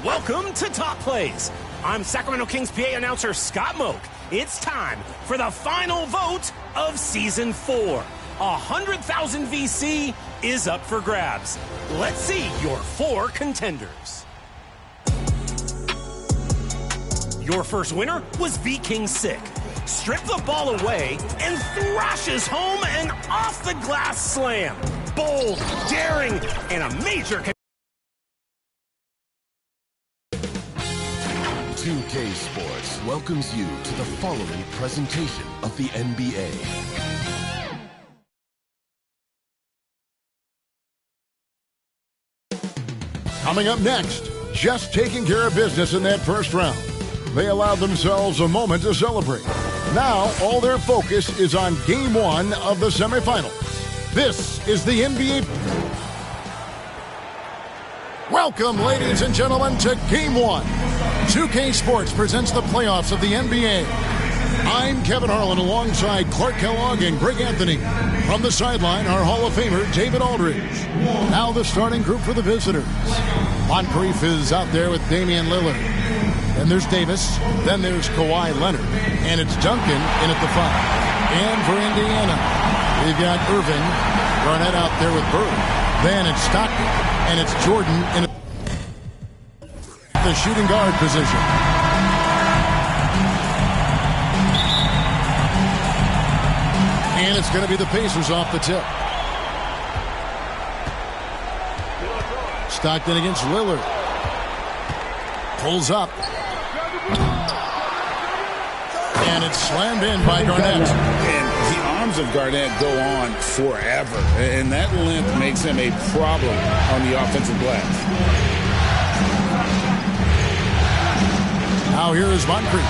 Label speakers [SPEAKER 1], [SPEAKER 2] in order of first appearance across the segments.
[SPEAKER 1] Welcome to Top Plays. I'm Sacramento Kings PA announcer Scott Moak. It's time for the final vote of Season 4. 100,000 VC is up for grabs. Let's see your 4 contenders. Your first winner was V-King Sick. Stripped the ball away and thrashes home an off-the-glass slam. Bold, daring, and a major
[SPEAKER 2] 2K Sports welcomes you to the following presentation of the NBA.
[SPEAKER 3] Coming up next, just taking care of business in that first round. They allowed themselves a moment to celebrate. Now, all their focus is on Game 1 of the semifinals. This is the NBA. Welcome, ladies and gentlemen, to Game 1. 2K Sports presents the playoffs of the NBA. I'm Kevin Harlan alongside Clark Kellogg and Greg Anthony. From the sideline, our Hall of Famer, David Aldridge. Now the starting group for the visitors. Moncrief is out there with Damian Lillard. Then there's Davis. Then there's Kawhi Leonard. And it's Duncan in at the 5. And for Indiana, we've got Irving. Garnett out there with Bird. Then it's Stockton. And it's Jordan in the shooting guard position. And it's going to be the Pacers off the tip. Stockton against Lillard. Pulls up. And it's slammed in by Garnett.
[SPEAKER 4] And the arms of Garnett go on forever. And that length makes him a problem on the offensive glass.
[SPEAKER 3] Now here is Moncrief.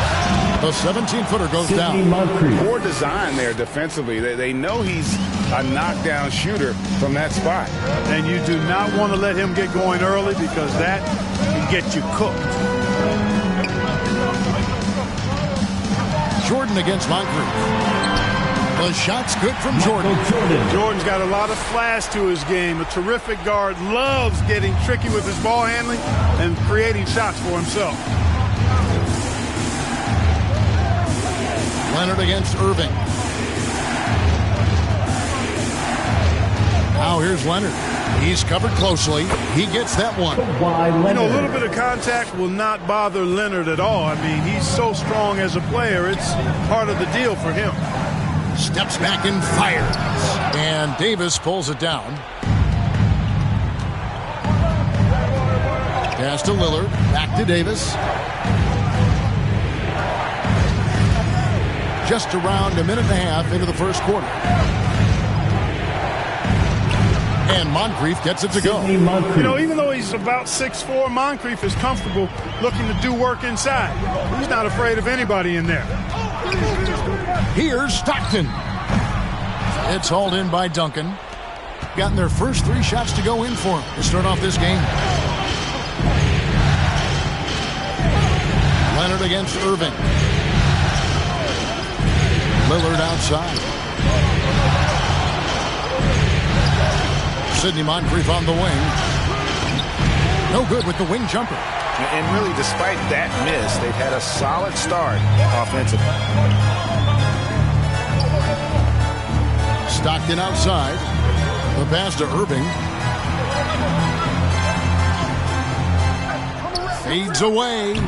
[SPEAKER 3] The 17-footer goes down.
[SPEAKER 4] Poor design there defensively. They know he's a knockdown shooter from that spot.
[SPEAKER 5] And you do not want to let him get going early because that can get you cooked.
[SPEAKER 3] Jordan against Moncrief. The shot's good from Jordan.
[SPEAKER 5] Jordan's got a lot of flash to his game. A terrific guard, loves getting tricky with his ball handling and creating shots for himself.
[SPEAKER 3] Leonard against Irving. Now here's Leonard. He's covered closely. He gets that one.
[SPEAKER 5] You know, a little bit of contact will not bother Leonard at all. I mean, he's so strong as a player. It's part of the deal for him.
[SPEAKER 3] Steps back and fires. And Davis pulls it down. Pass to Lillard. Back to Davis. Just around a minute and a half into the first quarter. And Moncrief gets it to go.
[SPEAKER 5] You know, even though he's about 6'4", Moncrief is comfortable looking to do work inside. He's not afraid of anybody in there.
[SPEAKER 3] Here's Stockton. It's hauled in by Duncan. Gotten their first 3 shots to go in for him to start off this game. Leonard against Irving. Lillard outside. Sidney Moncrief on the wing. No good with the wing jumper.
[SPEAKER 4] And really, despite that miss, they've had a solid start offensively.
[SPEAKER 3] Stockton outside. The pass to Irving. Fades away.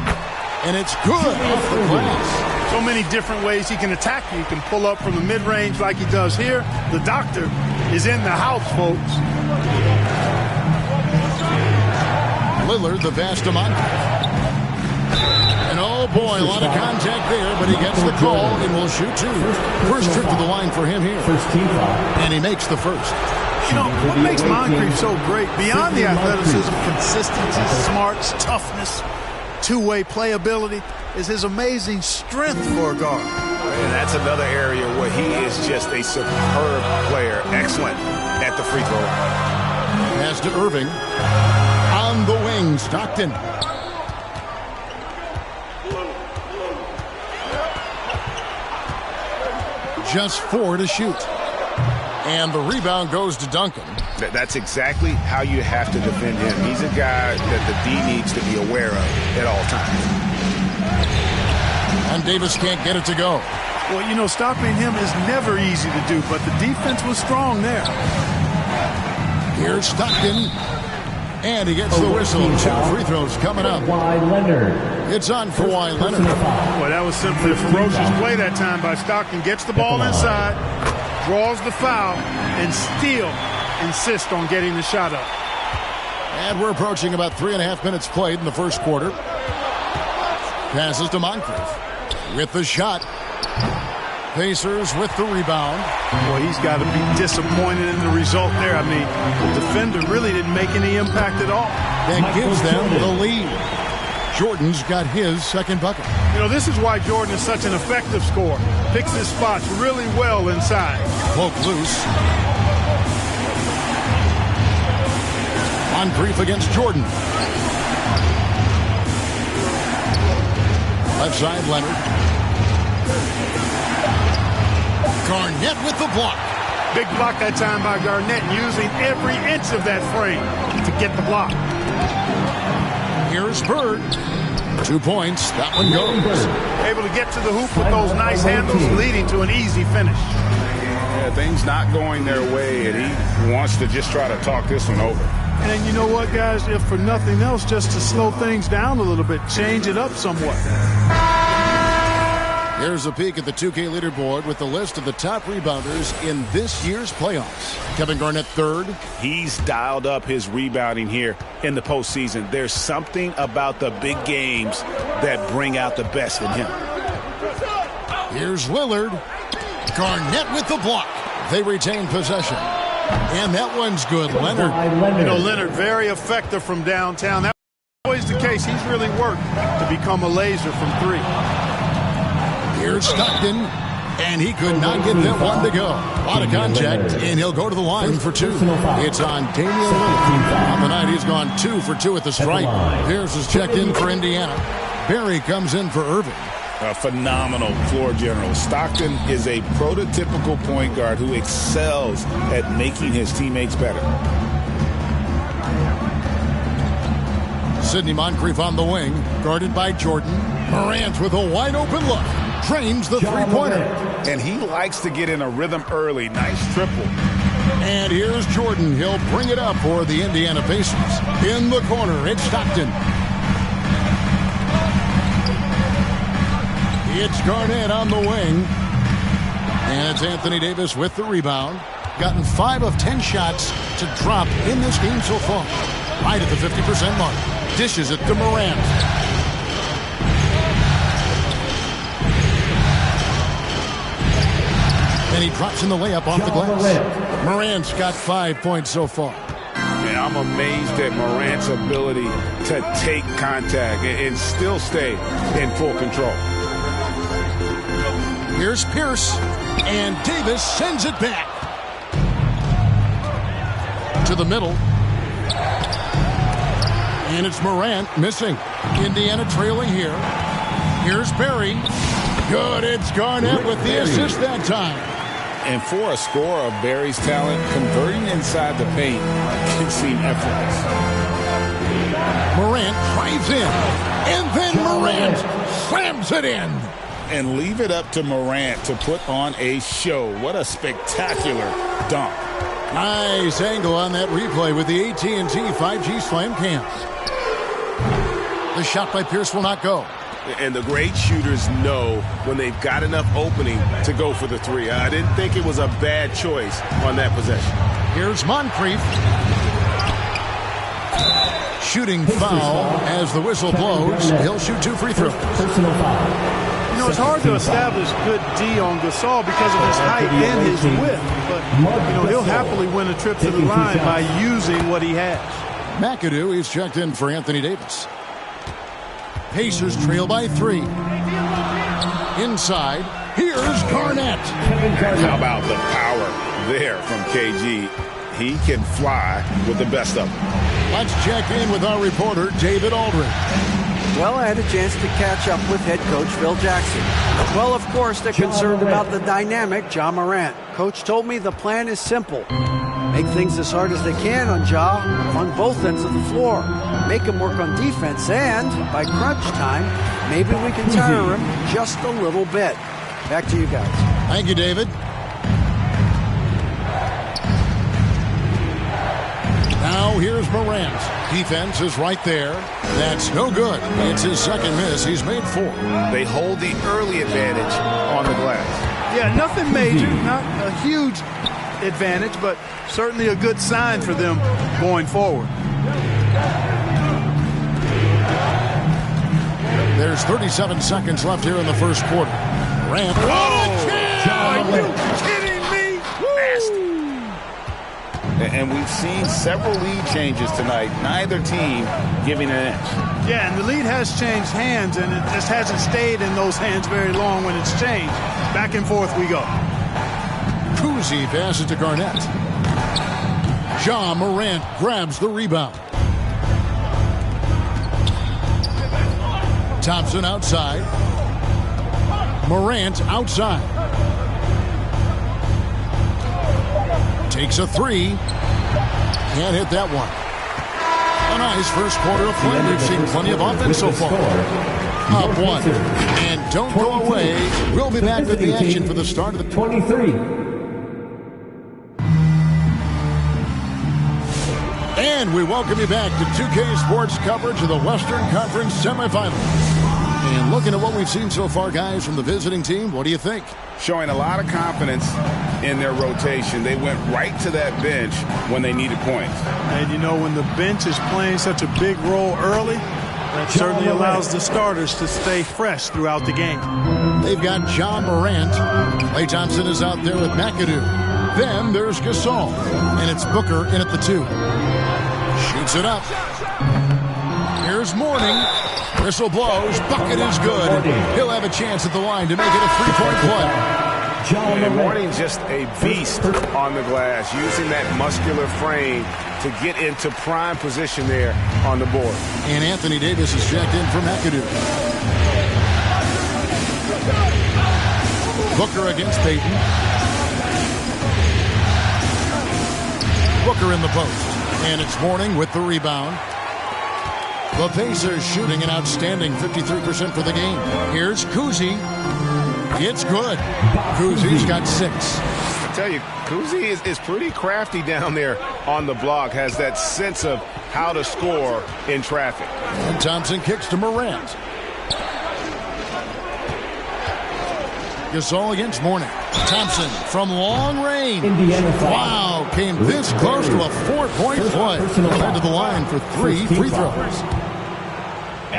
[SPEAKER 3] And it's good off the glass.
[SPEAKER 5] So many different ways he can attack you. He can pull up from the mid-range like he does here. The doctor is in the house, folks.
[SPEAKER 3] Lillard, the pass to Moncrief. And oh boy, a lot of contact there, but he gets the call and will shoot 2. First trip to the line for him here. And he makes the first.
[SPEAKER 5] You know, what makes Moncrief so great, beyond the athleticism, consistency, smarts, toughness, two-way playability, is his amazing strength for a guard.
[SPEAKER 4] And that's another area where he is just a superb player. Excellent at the free throw line.
[SPEAKER 3] Pass to Irving. On the wing, Stockton. Just 4 to shoot. And the rebound goes to Duncan.
[SPEAKER 4] That's exactly how you have to defend him. He's a guy that the D needs to be aware of at all times.
[SPEAKER 3] And Davis can't get it to go.
[SPEAKER 5] Well, you know, stopping him is never easy to do, but the defense was strong there.
[SPEAKER 3] Here's Stockton. And he gets the whistle. 2 free throws coming up. It's on for Kawhi Leonard.
[SPEAKER 5] Well, that was simply a ferocious play that time by Stockton. Gets the ball inside, draws the foul, and still insists on getting the shot up.
[SPEAKER 3] And we're approaching about 3.5 minutes played in the first quarter. Passes to Moncrief with the shot. Pacers with the rebound.
[SPEAKER 5] Boy, he's got to be disappointed in the result there. I mean, the defender really didn't make any impact at all.
[SPEAKER 3] That gives them the lead. Jordan's got his second bucket.
[SPEAKER 5] You know, this is why Jordan is such an effective scorer. Picks his spots really well inside.
[SPEAKER 3] Poke loose. Moncrief against Jordan. Left side, Leonard. Garnett with the block.
[SPEAKER 5] Big block that time by Garnett, using every inch of that frame to get the block.
[SPEAKER 3] Here's Bird. 2 points. That one goes.
[SPEAKER 5] Able to get to the hoop with those nice handles, leading to an easy finish.
[SPEAKER 4] Yeah, things not going their way, and he wants to just try to talk this one over.
[SPEAKER 5] And you know what, guys? If for nothing else, just to slow things down a little bit, change it up somewhat.
[SPEAKER 3] Here's a peek at the 2K leaderboard with the list of the top rebounders in this year's playoffs. Kevin Garnett third.
[SPEAKER 4] He's dialed up his rebounding here in the postseason. There's something about the big games that bring out the best in him.
[SPEAKER 3] Here's Lillard. Garnett with the block. They retain possession. And that one's good. Leonard.
[SPEAKER 5] You know, Leonard, very effective from downtown. That's always the case. He's really worked to become a laser from 3.
[SPEAKER 3] Here's Stockton, and he could not get that one to go. A lot of contact, and he'll go to the line for 2. It's on Damian Lillard. On the night, he's gone 2 for 2 at the stripe. Pierce is checked in for Indiana. Barry comes in for Irving.
[SPEAKER 4] A phenomenal floor general. Stockton is a prototypical point guard who excels at making his teammates better.
[SPEAKER 3] Sidney Moncrief on the wing, guarded by Jordan. Morant with a wide-open look. Trains the three-pointer.
[SPEAKER 4] And he likes to get in a rhythm early. Nice triple.
[SPEAKER 3] And here's Jordan. He'll bring it up for the Indiana Pacers. In the corner, it's Stockton. It's Garnett on the wing. And it's Anthony Davis with the rebound. Gotten 5 of 10 shots to drop in this game so far. Right at the 50% mark. Dishes it to Morant. And he drops in the layup off the glass. Morant's got 5 points so far.
[SPEAKER 4] Yeah, I'm amazed at Morant's ability to take contact and still stay in full control.
[SPEAKER 3] Here's Pierce, and Davis sends it back. To the middle. And it's Morant missing. Indiana trailing here. Here's Barry. Good, it's Garnett with the assist that time.
[SPEAKER 4] And for a scorer of Barry's talent, converting inside the paint can seem effortless.
[SPEAKER 3] Morant drives in, and then Morant slams it in.
[SPEAKER 4] And leave it up to Morant to put on a show. What a spectacular dunk.
[SPEAKER 3] Nice angle on that replay with the AT&T 5G Slam Cam. The shot by Pierce will not go.
[SPEAKER 6] And the great shooters know when they've got enough opening to go for the 3. I didn't think it was a bad choice on that possession.
[SPEAKER 3] Here's Moncrief. Shooting foul as the whistle blows. He'll shoot 2 free throws.
[SPEAKER 5] You know, it's hard to establish good D on Gasol because of his height and his width. But, you know, he'll happily win a trip to the line by using what he has.
[SPEAKER 3] McAdoo, he's checked in for Anthony Davis. Pacers trail by 3. Inside, here's Garnett.
[SPEAKER 4] How about the power there from KG? He can fly with the best of them.
[SPEAKER 3] Let's check in with our reporter, David Aldridge.
[SPEAKER 7] Well, I had a chance to catch up with head coach Phil Jackson. Well, of course, they're concerned about the dynamic Ja Morant. Coach told me the plan is simple. Make things as hard as they can on Ja on both ends of the floor. Make him work on defense, and by crunch time, maybe we can tire him just a little bit. Back to you guys.
[SPEAKER 3] Thank you, David. Now here's Morant. Defense is right there. That's no good. It's his second miss. He's made 4.
[SPEAKER 4] They hold the early advantage on the glass.
[SPEAKER 5] Yeah, nothing major, not a huge advantage, but certainly a good sign for them going forward.
[SPEAKER 3] There's 37 seconds left here in the first quarter. Morant.
[SPEAKER 5] Are you kidding me?
[SPEAKER 4] And we've seen several lead changes tonight. Neither team giving an inch.
[SPEAKER 5] Yeah, and the lead has changed hands, and it just hasn't stayed in those hands very long when it's changed. Back and forth we go.
[SPEAKER 3] Cousy passes to Garnett. Ja Morant grabs the rebound. Thompson outside. Morant outside. Takes a 3. Can't hit that one. A nice first quarter of play. We've seen plenty of offense so far. Up 1. And don't go away. We'll be back with the action for the start of the
[SPEAKER 8] 23.
[SPEAKER 3] And we welcome you back to 2K Sports coverage of the Western Conference semifinals. And looking at what we've seen so far, guys, from the visiting team, what do you think?
[SPEAKER 4] Showing a lot of confidence in their rotation. They went right to that bench when they needed points.
[SPEAKER 5] And you know, when the bench is playing such a big role early, that certainly allows the starters to stay fresh throughout the game.
[SPEAKER 3] They've got Ja Morant. Klay Thompson is out there with McAdoo. Then there's Gasol. And it's Booker in at the 2. Shoots it up. Here's Mourning. Whistle blows. Bucket is good. He'll have a chance at the line to make it a 3-point play.
[SPEAKER 4] And Mourning's just a beast on the glass, using that muscular frame to get into prime position there on the board.
[SPEAKER 3] And Anthony Davis is checked in for McAdoo. Booker against Payton. Booker in the post. And it's Mourning with the rebound. The Pacers shooting an outstanding 53% for the game. Here's Cousy. It's good. Cousy's got 6.
[SPEAKER 6] I tell you, Cousy is pretty crafty down there on the block. Has that sense of how to score in traffic.
[SPEAKER 3] And Thompson kicks to Morant. Gasol against Mourning. Thompson from long range. Wow, came this close to a 4-point play. Led to the line for 3 free throws.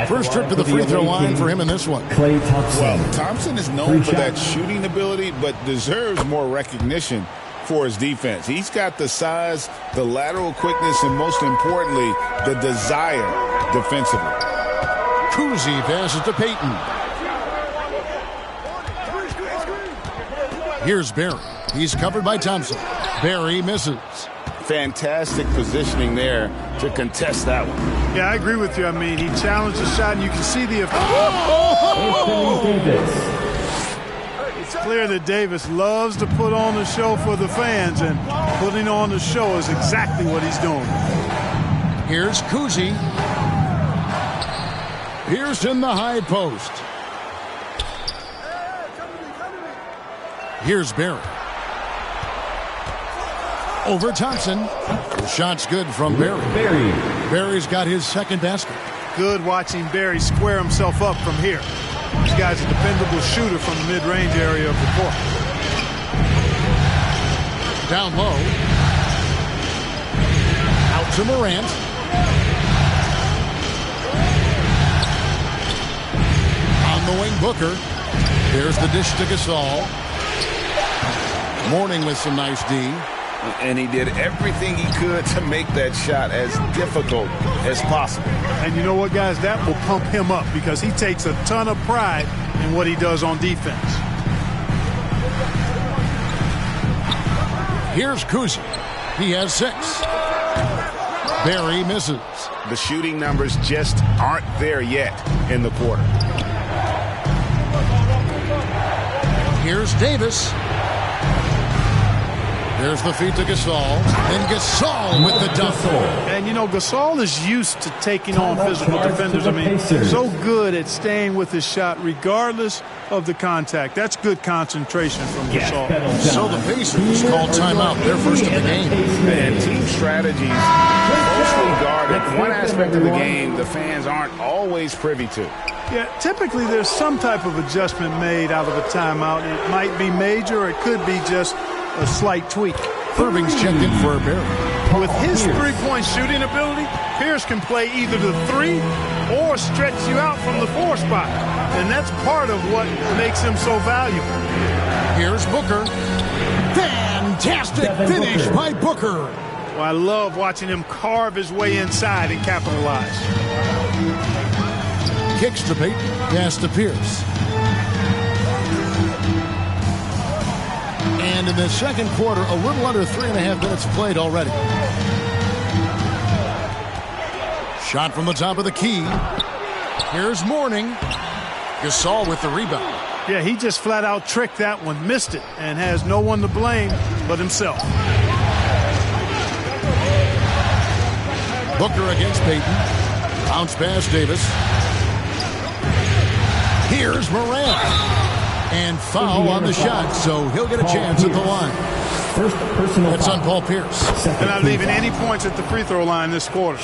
[SPEAKER 3] First trip to the free throw line for him in this one.
[SPEAKER 8] Klay Thompson.
[SPEAKER 4] Well, Thompson is known for that shooting ability, but deserves more recognition for his defense. He's got the size, the lateral quickness, and most importantly, the desire defensively.
[SPEAKER 3] Cousy passes to Payton. Here's Barry. He's covered by Thompson. Barry misses.
[SPEAKER 4] Fantastic positioning there to contest that one.
[SPEAKER 5] Yeah, I agree with you. I mean, he challenged the shot, and you can see the effect. It's clear that Davis loves to put on the show for the fans, and putting on the show is exactly what he's doing.
[SPEAKER 3] Here's Cousy. Here's in the high post. Here's Barry. Over Thompson. The shot's good from Barry. Barry's got his second basket.
[SPEAKER 5] Good watching Barry square himself up from here. This guy's a dependable shooter from the mid-range area of the court.
[SPEAKER 3] Down low. Out to Morant. On the wing, Booker. There's the dish to Gasol. Mourning with some nice D.
[SPEAKER 4] And he did everything he could to make that shot as difficult as possible.
[SPEAKER 5] And you know what, guys? That will pump him up because he takes a ton of pride in what he does on defense.
[SPEAKER 3] Here's Cousy. He has 6. Barry misses.
[SPEAKER 6] The shooting numbers just aren't there yet in the quarter.
[SPEAKER 3] Here's Davis. There's the feed to Gasol. And Gasol with the dunk.
[SPEAKER 5] And, you know, Gasol is used to taking on physical defenders. I mean, so good at staying with his shot regardless of the contact. That's good concentration from Gasol.
[SPEAKER 3] So the Pacers call timeout, their first of the game.
[SPEAKER 4] And team strategies mostly guarded. One aspect of the game the fans aren't always privy to.
[SPEAKER 5] Yeah, typically there's some type of adjustment made out of a timeout. It might be major or it could be just a slight tweak.
[SPEAKER 3] Irving's checked in for a Barry.
[SPEAKER 5] With his three-point shooting ability, Pierce can play either the 3 or stretch you out from the 4 spot. And that's part of what makes him so valuable.
[SPEAKER 3] Here's Booker. Fantastic finish by Booker.
[SPEAKER 5] Well, I love watching him carve his way inside and capitalize.
[SPEAKER 3] Kicks to Peyton. Pass to Pierce. And in the second quarter, a little under 3.5 minutes played already. Shot from the top of the key. Here's Mourning. Gasol with the rebound.
[SPEAKER 5] Yeah, he just flat out tricked that one, missed it, and has no one to blame but himself.
[SPEAKER 3] Booker against Peyton. Bounce pass Davis. Here's Morant. And foul on the shot, so he'll get a chance at the line. That's on Paul Pierce.
[SPEAKER 5] They're not leaving any points at the free throw line this quarter.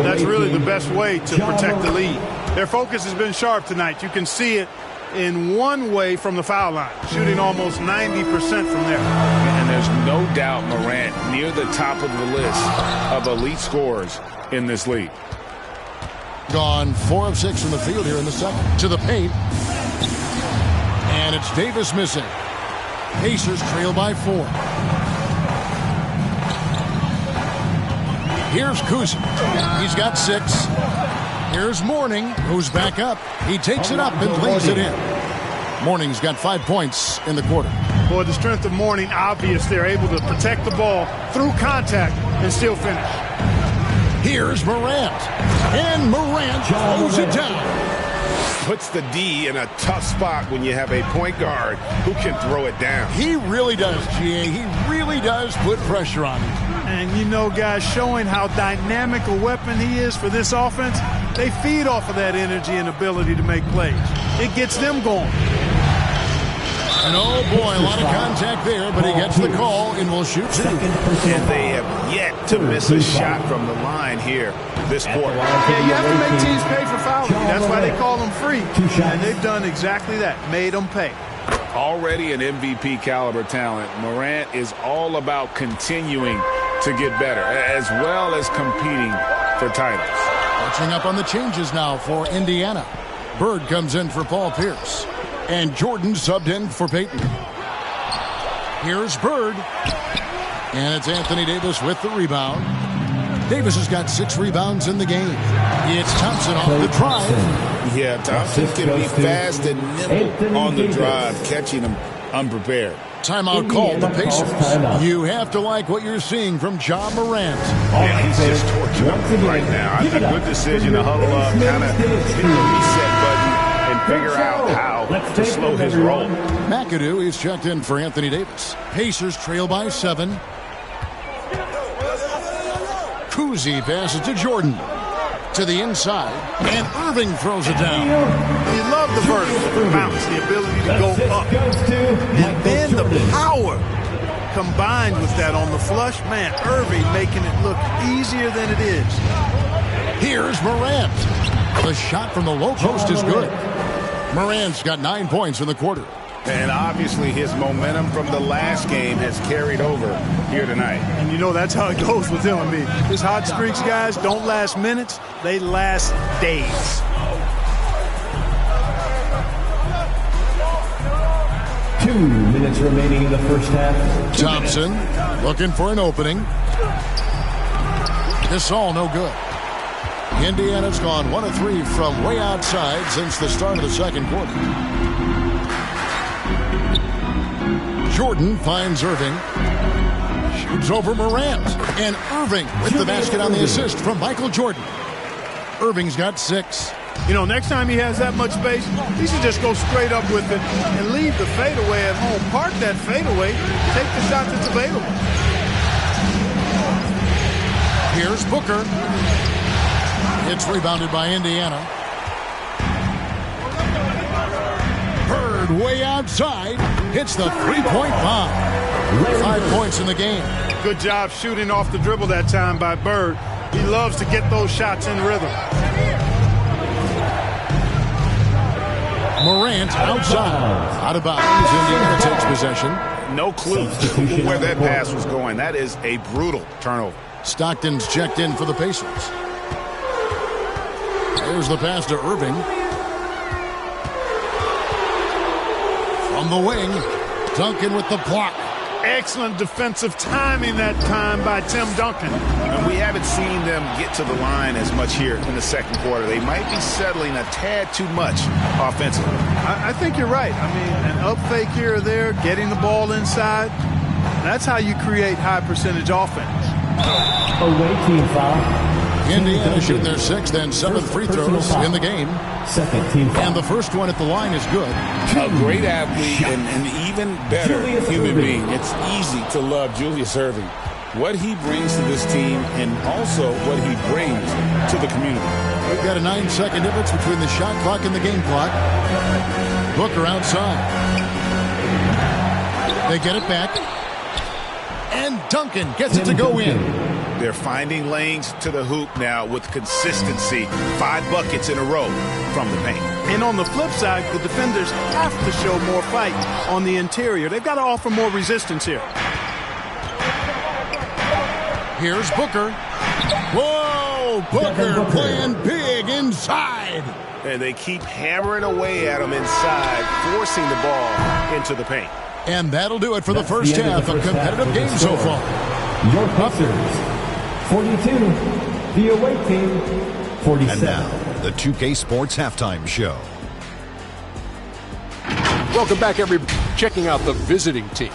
[SPEAKER 5] That's really the best way to protect the lead. Their focus has been sharp tonight. You can see it in one way from the foul line, shooting almost 90% from there.
[SPEAKER 4] And there's no doubt Morant near the top of the list of elite scorers in this league.
[SPEAKER 3] Gone 4 of 6 from the field here in the second. To the paint. And it's Davis missing. Pacers trail by 4. Here's Kuzma. He's got 6. Here's Mourning, who's back up. He takes it up and lays it in. Mourning's got 5 points in the quarter.
[SPEAKER 5] Boy, the strength of Mourning obvious. They're able to protect the ball through contact and still finish.
[SPEAKER 3] Here's Morant. And Morant throws it down.
[SPEAKER 6] Puts the D in a tough spot when you have a point guard who can throw it down.
[SPEAKER 3] He really does, GA. He really does put pressure on him.
[SPEAKER 5] And you know, guys, showing how dynamic a weapon he is for this offense, they feed off of that energy and ability to make plays. It gets them going.
[SPEAKER 3] And oh boy, a lot of contact there, but he gets the call and will shoot 2.
[SPEAKER 4] And they have yet to miss a shot from the line here this quarter.
[SPEAKER 5] Yeah, you have to make teams pay for fouling. That's why they call them free. And they've done exactly that, made them pay.
[SPEAKER 4] Already an MVP caliber talent, Morant is all about continuing to get better, as well as competing for titles.
[SPEAKER 3] Catching up on the changes now for Indiana. Bird comes in for Paul Pierce. And Jordan subbed in for Peyton. Here's Bird. And it's Anthony Davis with the rebound. Davis has got 6 rebounds in the game. It's Thompson off the drive.
[SPEAKER 4] Yeah, Thompson can be fast and nimble on the drive, catching him unprepared.
[SPEAKER 3] Timeout called the Pacers. You have to like what you're seeing from Ja Morant.
[SPEAKER 4] Yeah, he's just torturing right now. A good decision to huddle up, kind of hit the reset button and figure out how to slow his roll.
[SPEAKER 3] McAdoo is checked in for Anthony Davis. Pacers trail by 7. Kuzi passes to Jordan. To the inside. And Irving throws it down.
[SPEAKER 5] You love the vertical bounce, the ability to go up. And then the power combined with that on the flush. Man, Irving making it look easier than it is.
[SPEAKER 3] Here's Morant. The shot from the low post is good. Morant's got 9 points in the quarter.
[SPEAKER 4] And obviously his momentum from the last game has carried over here tonight.
[SPEAKER 5] And you know that's how it goes with him. I mean, his hot streaks, guys, don't last minutes. They last days.
[SPEAKER 8] 2 minutes remaining in the first half.
[SPEAKER 3] Thompson looking for an opening. This all no good. Indiana's gone 1 of 3 from way outside since the start of the second quarter. Jordan finds Irving. Shoots over Morant. And Irving with the basket on the assist from Michael Jordan. Irving's got 6.
[SPEAKER 5] You know, next time he has that much space, he should just go straight up with it and leave the fadeaway at home. Park that fadeaway, take the shot that's available.
[SPEAKER 3] Here's Booker. It's rebounded by Indiana. Bird way outside. Hits the three-point bomb. 5 points in the game.
[SPEAKER 5] Good job shooting off the dribble that time by Bird. He loves to get those shots in rhythm.
[SPEAKER 3] Morant outside. Out of bounds. Indiana takes possession.
[SPEAKER 4] No clue where that pass was going. That is a brutal turnover.
[SPEAKER 3] Stockton's checked in for the Pacers. There's the pass to Irving. From the wing, Duncan with the block.
[SPEAKER 5] Excellent defensive timing that time by Tim Duncan.
[SPEAKER 4] And we haven't seen them get to the line as much here in the second quarter. They might be settling a tad too much offensively.
[SPEAKER 5] I think you're right. I mean, an up fake here or there, getting the ball inside, that's how you create high percentage offense.
[SPEAKER 8] Away team foul.
[SPEAKER 3] Indiana shooting their 6th and 7th free throws in the game.
[SPEAKER 8] Second team foul.
[SPEAKER 3] And the first one at the line is good.
[SPEAKER 4] A great athlete and an even better human being. It's easy to love Julius Erving. What he brings to this team and also what he brings to the community.
[SPEAKER 3] We've got a 9-second difference between the shot clock and the game clock. Booker outside. They get it back. And Duncan gets it to go in.
[SPEAKER 4] They're finding lanes to the hoop now with consistency. 5 buckets in a row from the paint.
[SPEAKER 5] And on the flip side, the defenders have to show more fight on the interior. They've got to offer more resistance here.
[SPEAKER 3] Here's Booker. Whoa! Booker playing big inside.
[SPEAKER 6] And they keep hammering away at him inside, forcing the ball into the paint.
[SPEAKER 3] And that'll do it for the first half. A competitive game so far.
[SPEAKER 8] Your Pacers, 42. The away team, 47.
[SPEAKER 9] And now, the 2K Sports Halftime Show.
[SPEAKER 10] Welcome back, everybody. Checking out the visiting team.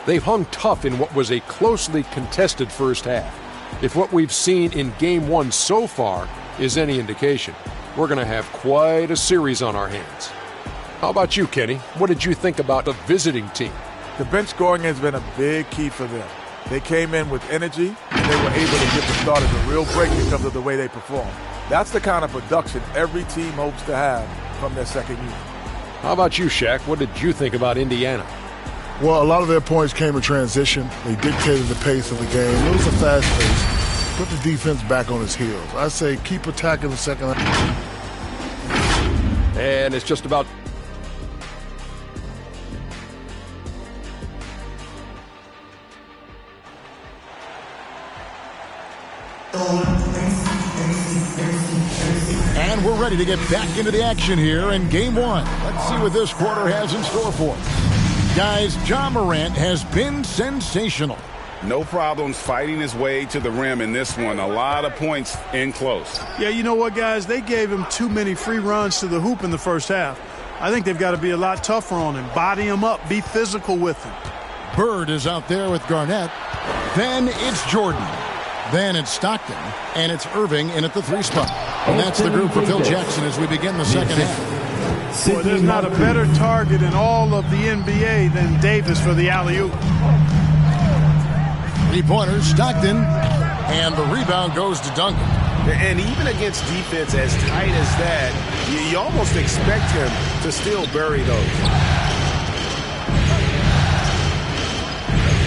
[SPEAKER 10] They've hung tough in what was a closely contested first half. If what we've seen in Game 1 so far is any indication, we're going to have quite a series on our hands. How about you, Kenny? What did you think about the visiting team?
[SPEAKER 11] The bench scoring has been a big key for them. They came in with energy, and they were able to give the starters a real break because of the way they performed. That's the kind of production every team hopes to have from their second unit.
[SPEAKER 10] How about you, Shaq? What did you think about Indiana?
[SPEAKER 12] Well, a lot of their points came in transition. They dictated the pace of the game. It was a fast pace. Put the defense back on its heels. I say keep attacking the second half.
[SPEAKER 10] And it's just about...
[SPEAKER 3] And we're ready to get back into the action here in Game 1. Let's see what this quarter has in store for us. Guys, Ja Morant has been sensational.
[SPEAKER 4] No problems fighting his way to the rim in this one. A lot of points in close.
[SPEAKER 5] Yeah, you know what, guys? They gave him too many free runs to the hoop in the first half. I think they've got to be a lot tougher on him. Body him up. Be physical with him.
[SPEAKER 3] Bird is out there with Garnett. Then it's Jordan. Then it's Stockton. And it's Irving in at the 3 spot. And that's the group for Phil Jackson as we begin the second half.
[SPEAKER 5] Boy, there's not a better target in all of the NBA than Davis for the alley-oop.
[SPEAKER 3] 3-pointers, Stockton. And the rebound goes to Duncan.
[SPEAKER 6] And even against defense as tight as that, you almost expect him to still bury those.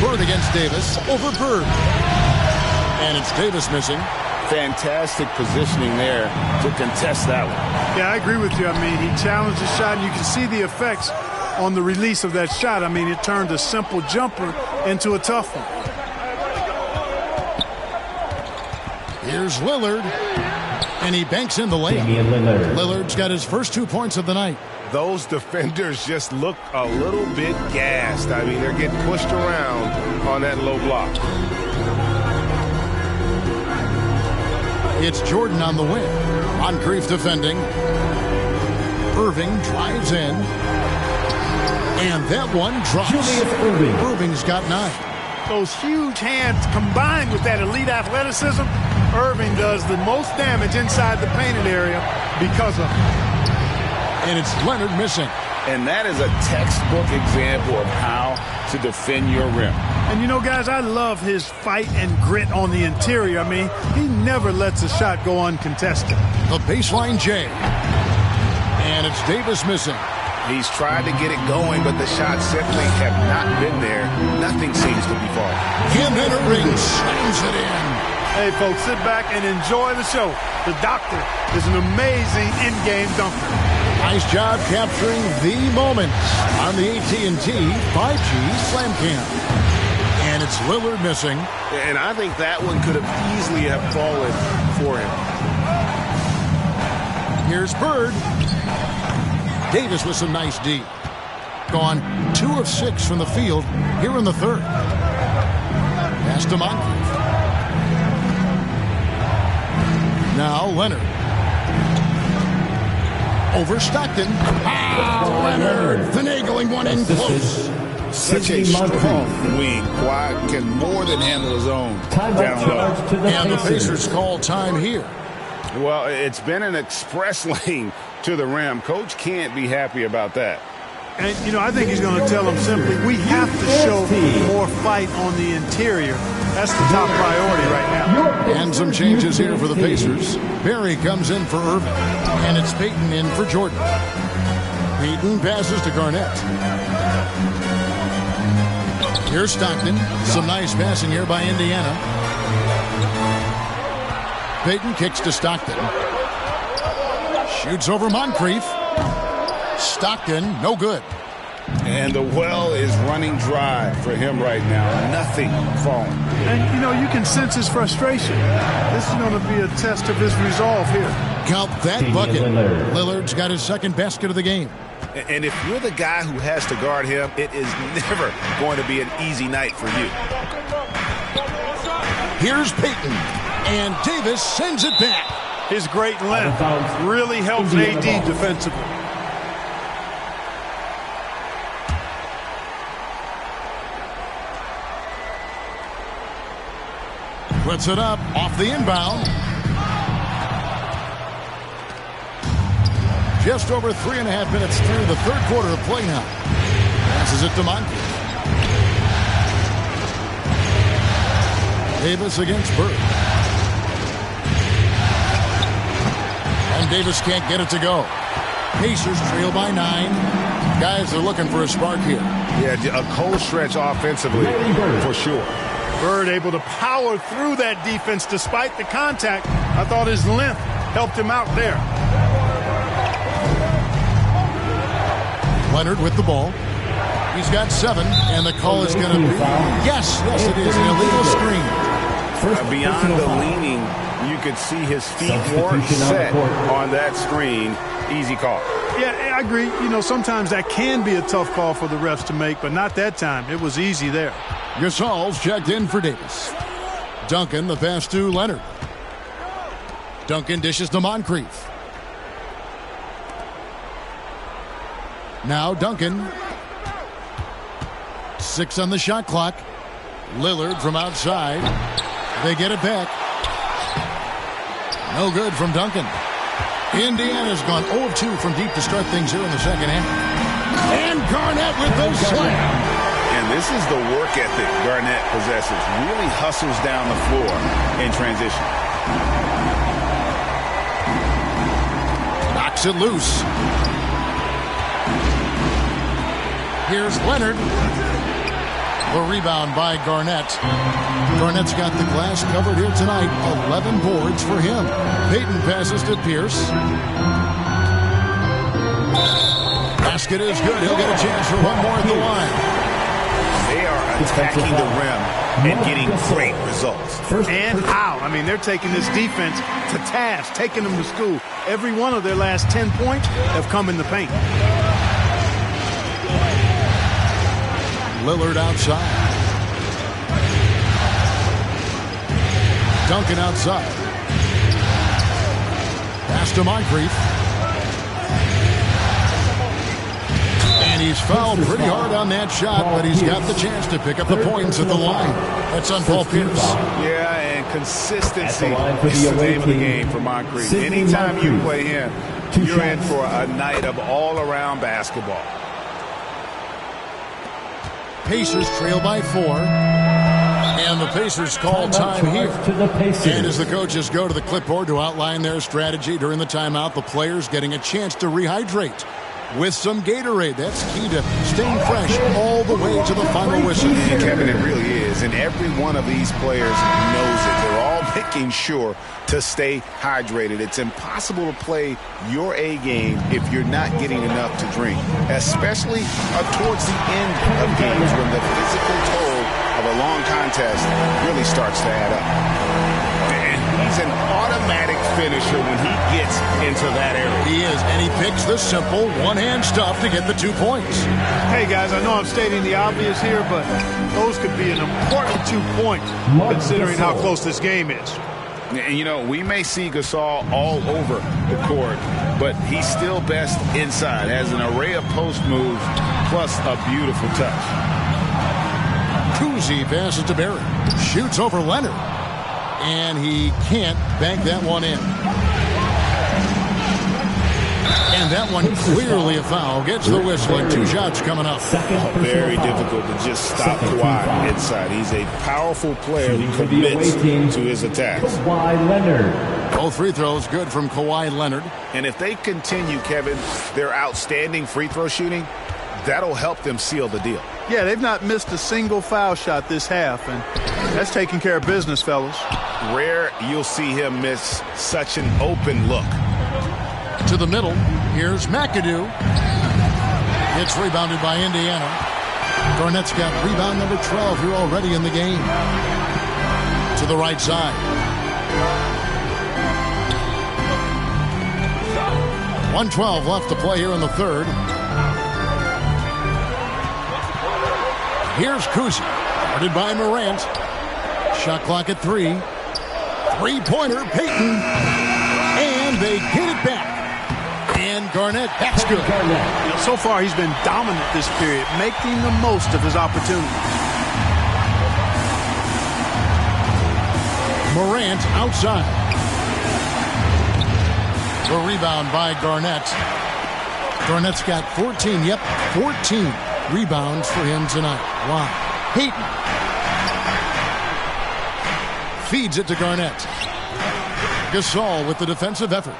[SPEAKER 3] Bird against Davis. Over Bird. And it's Davis missing.
[SPEAKER 4] Fantastic positioning there to contest that one.
[SPEAKER 5] Yeah, I agree with you. I mean, he challenged the shot, and you can see the effects on the release of that shot. I mean, it turned a simple jumper into a tough one.
[SPEAKER 3] Here's Lillard. And he banks in the layup. Lillard's got his first 2 points of the night.
[SPEAKER 6] Those defenders just look a little bit gassed. I mean, they're getting pushed around on that low block.
[SPEAKER 3] It's Jordan on the wing. Moncrief defending. Irving drives in. And that one drops. Irving's got 9.
[SPEAKER 5] Those huge hands combined with that elite athleticism, Irving does the most damage inside the painted area because of it.
[SPEAKER 3] And it's Leonard missing.
[SPEAKER 4] And that is a textbook example of how to defend your rim.
[SPEAKER 5] And you know, guys, I love his fight and grit on the interior. I mean, he never lets a shot go uncontested.
[SPEAKER 3] The baseline J. And it's Davis missing.
[SPEAKER 4] He's tried to get it going, but the shots simply have not been there. Nothing seems to be falling.
[SPEAKER 3] Him entering, slams it in.
[SPEAKER 5] Hey, folks, sit back and enjoy the show. The doctor is an amazing in-game dunker.
[SPEAKER 3] Nice job capturing the moments on the AT&T 5G Slam Cam. And it's Lillard missing.
[SPEAKER 6] And I think that one could have easily have fallen for him.
[SPEAKER 3] Here's Bird. Davis with some nice D. Gone 2 of 6 from the field here in the third. Pass to Moncrief. Now Leonard. Over Stockton. Leonard finagling one in close.
[SPEAKER 4] Such a strong wing. Kawhi can more than handle his own down low.
[SPEAKER 3] And the Pacers call time here.
[SPEAKER 4] Well, it's been an express lane to the rim. Coach can't be happy about that.
[SPEAKER 5] And, you know, I think he's going to tell them simply, we have to show more fight on the interior. That's the top priority right now.
[SPEAKER 3] And some changes here for the Pacers. Barry comes in for Irving. And it's Payton in for Jordan. Payton passes to Garnett. Here's Stockton. Some nice passing here by Indiana. Payton kicks to Stockton. Shoots over Moncrief. Stockton, no good.
[SPEAKER 4] And the well is running dry for him right now. Nothing falling.
[SPEAKER 5] And, you know, you can sense his frustration. This is going to be a test of his resolve here.
[SPEAKER 3] Count that bucket. Lillard's got his second basket of the game.
[SPEAKER 4] And if you're the guy who has to guard him, it is never going to be an easy night for you.
[SPEAKER 3] Here's Payton. And Davis sends it back.
[SPEAKER 5] His great length really helps AD defensively.
[SPEAKER 3] Puts it up off the inbound. Just over 3.5 minutes through the third quarter of play now. Passes it to Moncrief. Davis against Bird. And Davis can't get it to go. Pacers trail by 9. Guys are looking for a spark here.
[SPEAKER 6] Yeah, a cold stretch offensively for sure.
[SPEAKER 5] Bird able to power through that defense despite the contact. I thought his length helped him out there.
[SPEAKER 3] Leonard with the ball. He's got 7, and the call is going to be... Yes, it is. An illegal screen.
[SPEAKER 4] Beyond the leaning, you could see his feet weren't set on that screen. Easy call.
[SPEAKER 5] Yeah, I agree. You know, sometimes that can be a tough call for the refs to make, but not that time. It was easy there.
[SPEAKER 3] Gasol's checked in for Davis. Duncan, the pass to Leonard. Duncan dishes to Moncrief. Now Duncan. 6 on the shot clock. Lillard from outside. They get it back. No good from Duncan. Indiana's gone 0 of 2 from deep to start things here in the second half. And Garnett with the slam.
[SPEAKER 4] And this is the work ethic Garnett possesses. Really hustles down the floor in transition.
[SPEAKER 3] Knocks it loose. Here's Leonard. The rebound by Garnett. Garnett's got the glass covered here tonight. 11 boards for him. Payton passes to Pierce. Basket is good. He'll get a chance for one more at the line.
[SPEAKER 4] They are attacking the rim and getting great results.
[SPEAKER 5] And how? I mean, they're taking this defense to task, taking them to school. Every one of their last 10 points have come in the paint.
[SPEAKER 3] Lillard outside. Duncan outside. Pass to Moncrief. And he's fouled pretty hard on that shot, but he's got the chance to pick up the points at the line. That's on Paul Pierce.
[SPEAKER 4] Yeah, and consistency is the name of the game for Moncrief. Anytime you play him, you're in for a night of all-around basketball.
[SPEAKER 3] Pacers trail by 4. And the Pacers call time here. And as the coaches go to the clipboard to outline their strategy during the timeout, the players getting a chance to rehydrate with some Gatorade. That's key to staying fresh all the way to the final whistle.
[SPEAKER 4] And Kevin, it really is. And every one of these players knows it. They're all making sure to stay hydrated. It's impossible to play your A game if you're not getting enough to drink, especially towards the end of games when the physical toll of a long contest really starts to add up. And he's an automatic finisher when he gets into that area.
[SPEAKER 3] He is, and he picks the simple one-hand stuff to get the 2 points.
[SPEAKER 5] Hey, guys, I know I'm stating the obvious here, but those could be an important 2 points considering how close this game is.
[SPEAKER 4] And, you know, we may see Gasol all over the court, but he's still best inside. Has an array of post moves plus a beautiful touch.
[SPEAKER 3] Kuzi passes to Barrett. Shoots over Leonard. And he can't bank that one in. And that one clearly a foul. Gets the whistle and 2 shots coming up.
[SPEAKER 4] Very difficult to just stop Kawhi inside. He's a powerful player who commits to his attacks.
[SPEAKER 3] Both free throws good from Kawhi Leonard.
[SPEAKER 4] And if they continue, Kevin, their outstanding free throw shooting, that'll help them seal the deal.
[SPEAKER 5] Yeah, they've not missed a single foul shot this half, and that's taking care of business, fellas.
[SPEAKER 4] Rare you'll see him miss such an open look.
[SPEAKER 3] To the middle, here's McAdoo. It's rebounded by Indiana. Garnett's got rebound number 12 here already in the game. To the right side. 1:12 left to play here in the third. Here's Kuzi, guarded by Morant. Shot clock at 3. Three-pointer, Payton. And they get it back. And Garnett, that's good.
[SPEAKER 5] You know, so far, he's been dominant this period, making the most of his opportunity.
[SPEAKER 3] Morant outside. The rebound by Garnett. Garnett's got 14. Yep, 14 rebounds for him tonight. Wow. Payton feeds it to Garnett. Gasol with the defensive effort.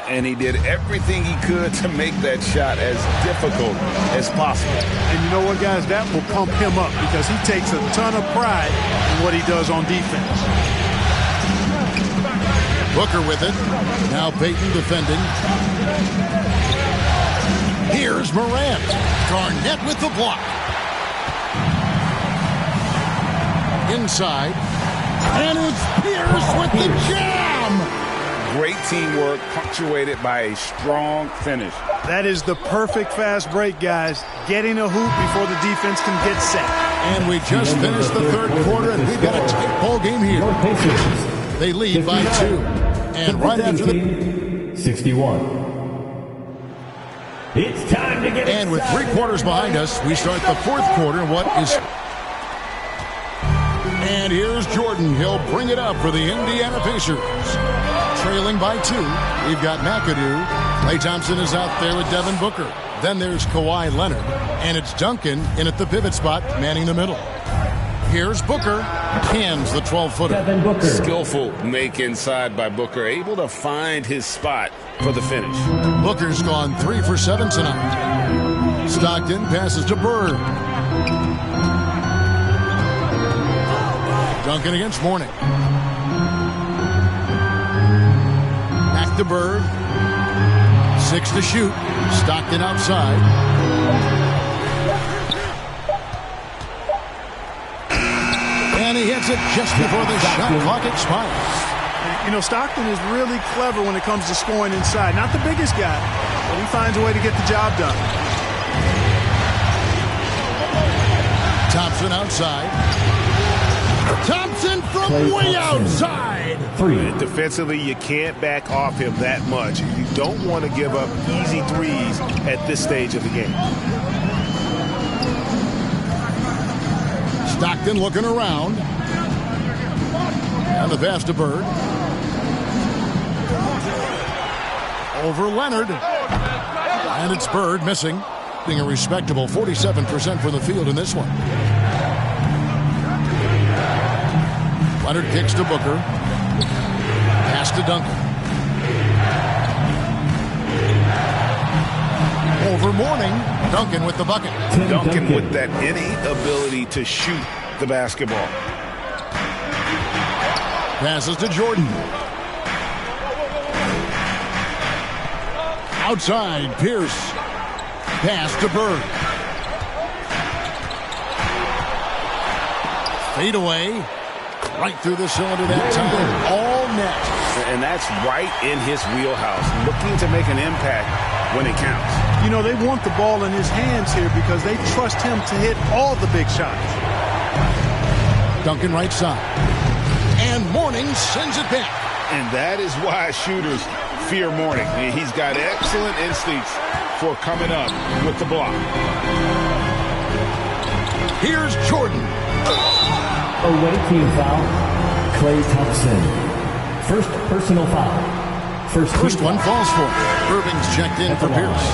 [SPEAKER 4] And he did everything he could to make that shot as difficult as possible.
[SPEAKER 5] And you know what, guys? That will pump him up because he takes a ton of pride in what he does on defense.
[SPEAKER 3] Booker with it. Now Payton defending. Here's Morant. Garnett with the block. Inside. And it's Pierce with the jam.
[SPEAKER 4] Great teamwork, punctuated by a strong finish.
[SPEAKER 5] That is the perfect fast break, guys. Getting a hoop before the defense can get set.
[SPEAKER 3] And we just finished the third quarter, and we've got a tight ball game here. They lead by 2. And right after the
[SPEAKER 8] 61. It's time to get it.
[SPEAKER 3] And with 3 quarters behind us, we start the fourth quarter. What is... And here's Jordan. He'll bring it up for the Indiana Pacers. Trailing by 2. We've got McAdoo. Klay Thompson is out there with Devin Booker. Then there's Kawhi Leonard. And it's Duncan in at the pivot spot, manning the middle. Here's Booker. Cans the 12-footer.
[SPEAKER 4] Skillful make inside by Booker. Able to find his spot for the finish.
[SPEAKER 3] Booker's gone 3 for 7 tonight. Stockton passes to Bird. Duncan against Mourning. Back to Bird. 6 to shoot. Stockton outside. And he hits it just before the shot clock expires.
[SPEAKER 5] You know, Stockton is really clever when it comes to scoring inside. Not the biggest guy, but he finds a way to get the job done.
[SPEAKER 3] Thompson outside. Thompson from way outside.
[SPEAKER 8] 3.
[SPEAKER 4] Defensively, you can't back off him that much. You don't want to give up easy threes at this stage of the game.
[SPEAKER 3] Stockton looking around. And the pass to Bird. Over Leonard. And it's Bird missing. Being a respectable 47% from the field in this one. Leonard kicks to Booker. Pass to Duncan. Over Mourning. Duncan with the bucket.
[SPEAKER 4] Duncan with that innate ability to shoot the basketball.
[SPEAKER 3] Passes to Jordan. Outside, Pierce. Pass to Bird. Fade away. Right through the cylinder that time. All net.
[SPEAKER 4] And that's right in his wheelhouse. Looking to make an impact when it counts.
[SPEAKER 5] You know, they want the ball in his hands here because they trust him to hit all the big shots.
[SPEAKER 3] Duncan right side. And Mourning sends it back.
[SPEAKER 4] And that is why shooters fear Mourning. He's got excellent instincts for coming up with the block.
[SPEAKER 3] Here's Jordan.
[SPEAKER 8] Away team foul. Klay Thompson. First personal foul. First
[SPEAKER 3] one falls for him. Irving's checked in for Pierce.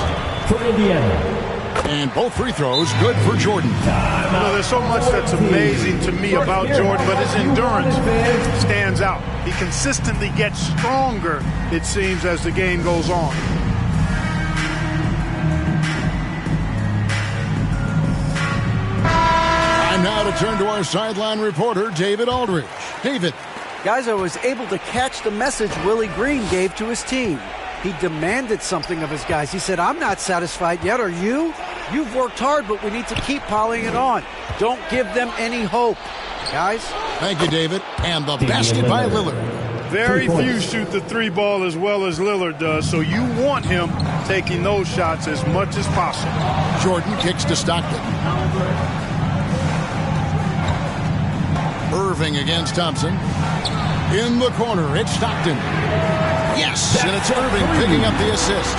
[SPEAKER 8] For Indiana.
[SPEAKER 3] And both free throws good for Jordan.
[SPEAKER 5] You know, there's so much that's amazing to me about Jordan, but his endurance stands out. He consistently gets stronger, it seems, as the game goes on.
[SPEAKER 3] Time now to turn to our sideline reporter, David Aldridge. David.
[SPEAKER 7] Guys, I was able to catch the message Willie Green gave to his team. He demanded something of his guys. He said, I'm not satisfied yet. Are you? You've worked hard, but we need to keep piling it on. Don't give them any hope. Guys?
[SPEAKER 3] Thank you, David. And the basket by Lillard.
[SPEAKER 5] Very few shoot the three ball as well as Lillard does, so you want him taking those shots as much as possible.
[SPEAKER 3] Jordan kicks to Stockton. Irving against Thompson. In the corner, it's Stockton. Yes, and it's Irving picking up the assist.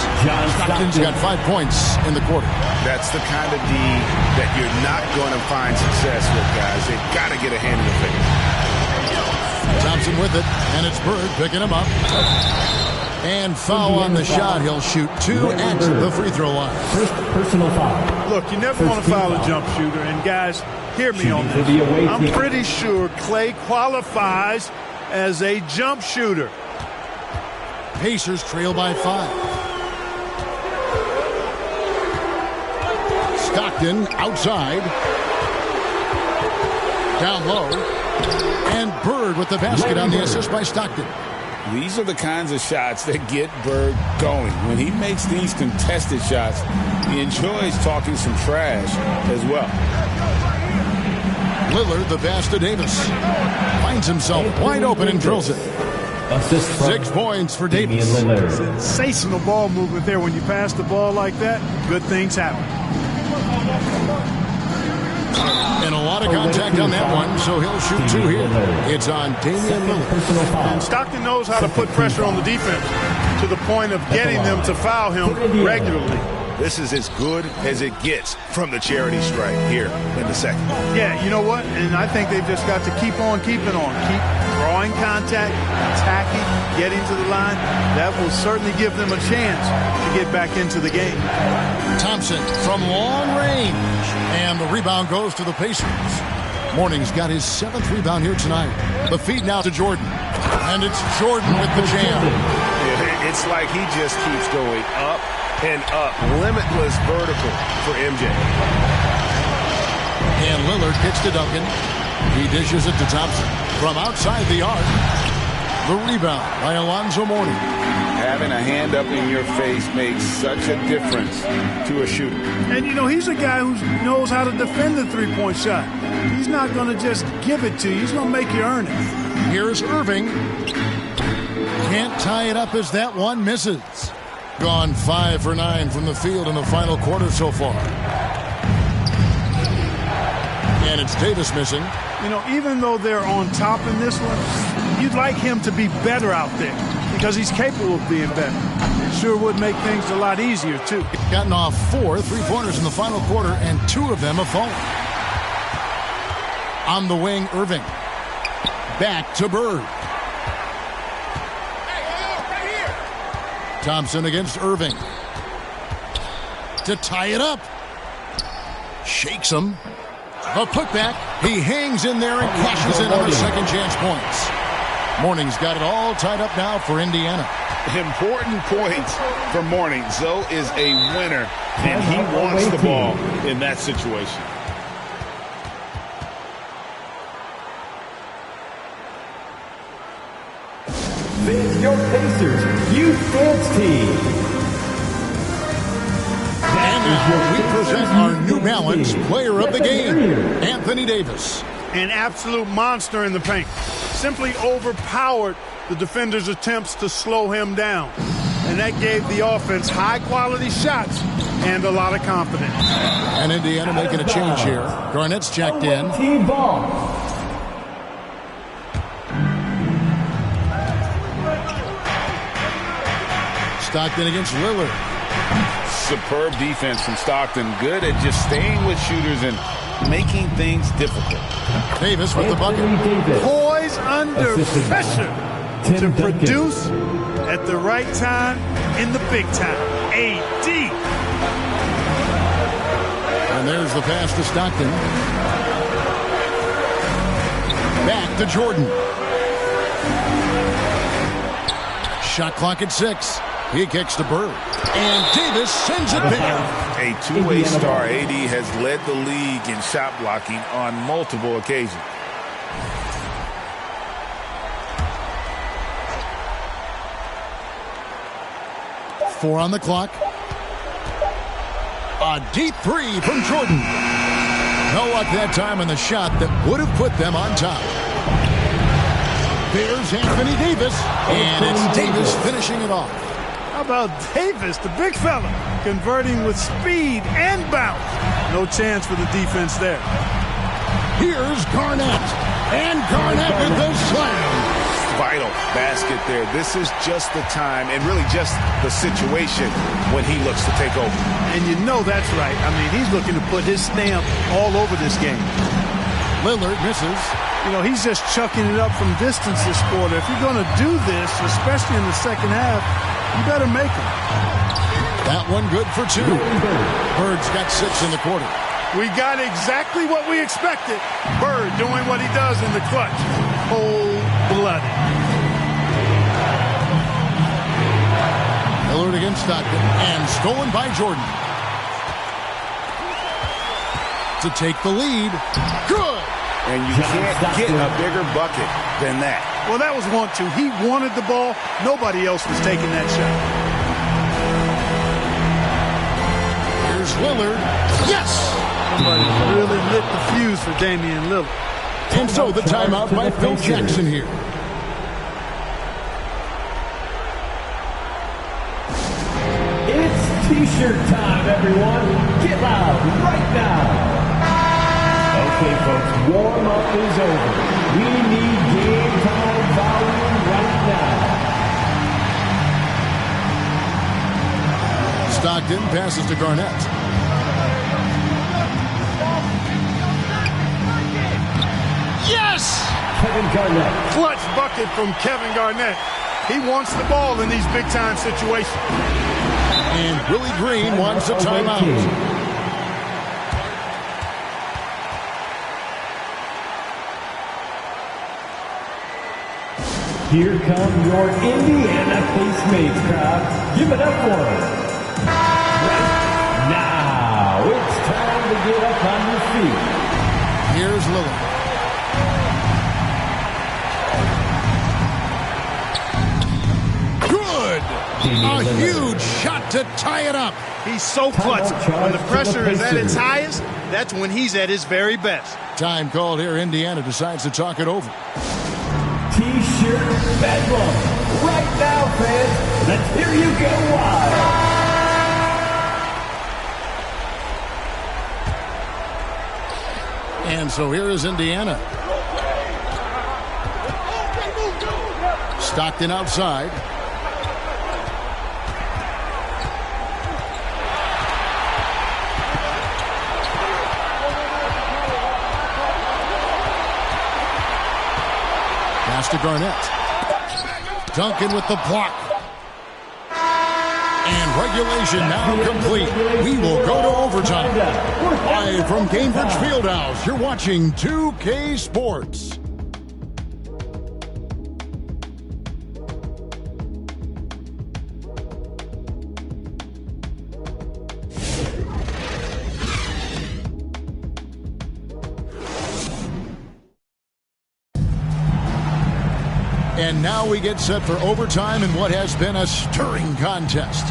[SPEAKER 3] Stockton's got 5 points in the quarter.
[SPEAKER 4] That's the kind of D that you're not going to find success with, guys. They've got to get a hand in the face.
[SPEAKER 3] Thompson with it, and it's Bird picking him up. And foul on the shot. He'll shoot 2 at the free throw line.
[SPEAKER 8] First personal foul.
[SPEAKER 5] Look, you never want to foul a jump shooter. And, guys, hear me on this. I'm pretty sure Klay qualifies as a jump shooter.
[SPEAKER 3] Pacers trail by 5. Stockton outside. Down low. And Bird with the basket on the assist by Stockton.
[SPEAKER 4] These are the kinds of shots that get Bird going. When he makes these contested shots, he enjoys talking some trash as well.
[SPEAKER 3] Lillard, the pass to Davis. Finds himself wide open and drills it. 6 points for Davis.
[SPEAKER 5] Sensational ball movement there. When you pass the ball like that, good things happen.
[SPEAKER 3] And a lot of contact on that one, so he'll shoot 2 here. It's on Damian Lillard.
[SPEAKER 5] And Stockton knows how to put pressure on the defense to the point of getting them to foul him regularly.
[SPEAKER 4] This is as good as it gets from the charity stripe here in the second.
[SPEAKER 5] Yeah, you know what? And I think they've just got to keep on keeping on. Keep drawing contact, attacking, getting to the line. That will certainly give them a chance to get back into the game.
[SPEAKER 3] Thompson from long range. And the rebound goes to the Pacers. Mourning's got his 7th rebound here tonight. The feed now to Jordan. And it's Jordan with the jam.
[SPEAKER 6] It's like he just keeps going up and up. Limitless vertical for MJ.
[SPEAKER 3] And Lillard kicks to Duncan. He dishes it to Thompson. From outside the arc, the rebound by Alonzo Mourning.
[SPEAKER 4] Having a hand up in your face makes such a difference to a shooter.
[SPEAKER 5] And, you know, he's a guy who knows how to defend the three-point shot. He's not going to just give it to you. He's going to make you earn it.
[SPEAKER 3] Here's Irving. Can't tie it up as that one misses. Gone 5 for 9 from the field in the final quarter so far. And it's Davis missing.
[SPEAKER 5] You know, even though they're on top in this one, you'd like him to be better out there because he's capable of being better. It sure would make things a lot easier, too.
[SPEAKER 3] Gotten off 4 3-pointers in the final quarter, and 2 of them have fallen. On the wing, Irving. Back to Bird. Thompson against Irving. To tie it up. Shakes him. A putback. He hangs in there and cashes in on the second chance points. Morning's got it all tied up now for Indiana.
[SPEAKER 4] Important points for Morning. Zoe is a winner, and he wants the ball in that situation.
[SPEAKER 8] Face your Pacers Youth Dance Team.
[SPEAKER 3] And now we present our New Balance Player of the Game, Anthony Davis.
[SPEAKER 5] An absolute monster in the paint. Simply overpowered the defender's attempts to slow him down. And that gave the offense high-quality shots and a lot of confidence.
[SPEAKER 3] And Indiana making a change here. Garnett's checked in.
[SPEAKER 8] Team ball.
[SPEAKER 3] Stockton against Lillard.
[SPEAKER 4] Superb defense from Stockton. Good at just staying with shooters and making things difficult.
[SPEAKER 3] Davis with the bucket.
[SPEAKER 5] Poise under pressure to produce at the right time in the big time. AD.
[SPEAKER 3] And there's the pass to Stockton. Back to Jordan. Shot clock at 6. He kicks to Bird. And Davis sends it back.
[SPEAKER 4] A two-way star. AD has led the league in shot blocking on multiple occasions.
[SPEAKER 3] Four on the clock. A deep three from Jordan. No luck that time on the shot that would have put them on top. There's Anthony Davis. And it's Davis finishing it off.
[SPEAKER 5] How about Davis, the big fella, converting with speed and bounce? No chance for the defense there.
[SPEAKER 3] Here's Garnett. And Garnett with the slam.
[SPEAKER 4] Vital basket there. This is just the time and really just the situation when he looks to take over.
[SPEAKER 5] And you know that's right. I mean, he's looking to put his stamp all over this game.
[SPEAKER 3] Lillard misses.
[SPEAKER 5] You know, he's just chucking it up from distance this quarter. If you're going to do this, especially in the second half, you better make them.
[SPEAKER 3] That one good for 2. Bird's got 6 in the quarter.
[SPEAKER 5] We got exactly what we expected. Bird doing what he does in the clutch. Cold-blooded.
[SPEAKER 3] Lillard against Stockton. And stolen by Jordan. To take the lead. Good.
[SPEAKER 4] And you can't get a bigger bucket than that.
[SPEAKER 5] Well, that was 1-2. He wanted the ball. Nobody else was taking that shot.
[SPEAKER 3] Here's Lillard. Yes!
[SPEAKER 5] Somebody really lit the fuse for Damian Lillard.
[SPEAKER 3] And so the timeout by Phil Jackson here.
[SPEAKER 8] It's T-shirt time, everyone. Get loud right now. Okay, folks, warm-up is over. We need game time volume right now.
[SPEAKER 3] Stockton passes to Garnett. Yes!
[SPEAKER 8] Kevin Garnett.
[SPEAKER 5] Clutch bucket from Kevin Garnett. He wants the ball in these big-time situations.
[SPEAKER 3] And Willie Green wants a timeout.
[SPEAKER 8] Here come your Indiana Pacemates crowd. Give it up for them. Right now, it's time to get up on your feet.
[SPEAKER 3] Here's Lillard. Good! A huge shot to tie it up.
[SPEAKER 5] He's so clutch. When the pressure is at its highest, that's when he's at his very best.
[SPEAKER 3] Time called here. Indiana decides to talk it over.
[SPEAKER 8] T-shirt bedlam. Right now, fans. Let's hear you go wild.
[SPEAKER 3] And so here is Indiana. Stockton outside. to Garnett. Duncan with the block. And regulation now complete. We will go to overtime. Live from Cambridge Fieldhouse, you're watching 2K Sports. And now we get set for overtime in what has been a stirring contest.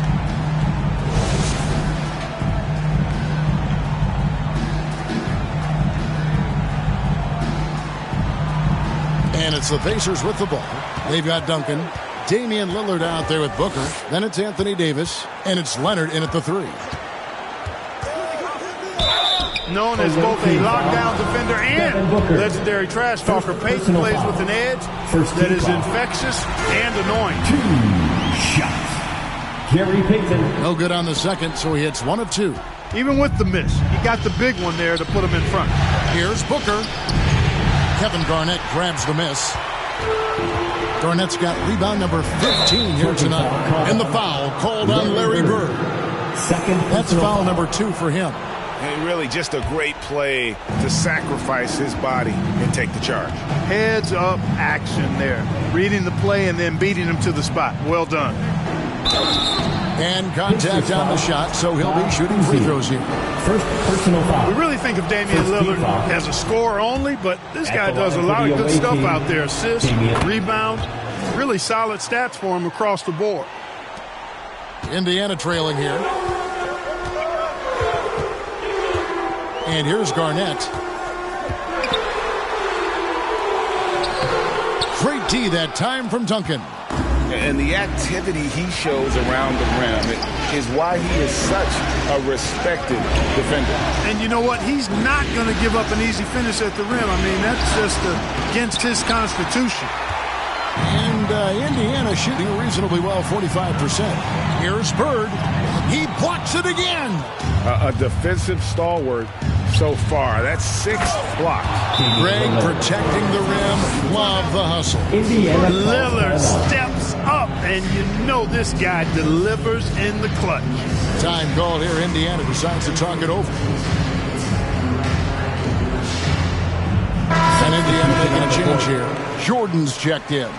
[SPEAKER 3] And it's the Pacers with the ball. They've got Duncan, Damian Lillard out there with Booker. Then it's Anthony Davis, and it's Leonard in at the 3.
[SPEAKER 5] Known as both a lockdown defender and legendary trash talker, Peyton plays with an edge that is infectious and annoying.
[SPEAKER 8] 2 shots. Gary Payton.
[SPEAKER 3] No good on the second, so he hits 1 of 2.
[SPEAKER 5] Even with the miss, he got the big one there to put him in front.
[SPEAKER 3] Here's Booker. Kevin Garnett grabs the miss. Garnett's got rebound number 15 here tonight. And the foul called on Larry Bird. That's foul number 2 for him.
[SPEAKER 4] And really just a great play to sacrifice his body and take the charge.
[SPEAKER 5] Heads up action there. Reading the play and then beating him to the spot. Well done.
[SPEAKER 3] And contact on the shot, so he'll be shooting free throws here.
[SPEAKER 8] First personal foul.
[SPEAKER 5] We really think of Damian Lillard as a scorer only, but this guy does a lot of good stuff out there. Assists, rebounds, really solid stats for him across the board.
[SPEAKER 3] Indiana trailing here. And here's Garnett. Great D that time from Duncan.
[SPEAKER 4] And the activity he shows around the rim is why he is such a respected defender.
[SPEAKER 5] And you know what? He's not going to give up an easy finish at the rim. I mean, that's just against his constitution.
[SPEAKER 3] And Indiana shooting reasonably well, 45%. Here's Bird. He blocks it again.
[SPEAKER 4] A defensive stalwart so far. That's 6 blocks.
[SPEAKER 3] Greg protecting the rim. Love the hustle.
[SPEAKER 5] Lillard steps up, and you know this guy delivers in the clutch.
[SPEAKER 3] Time called here. Indiana decides to talk it over. And Indiana making a change here. Jordan's checked in.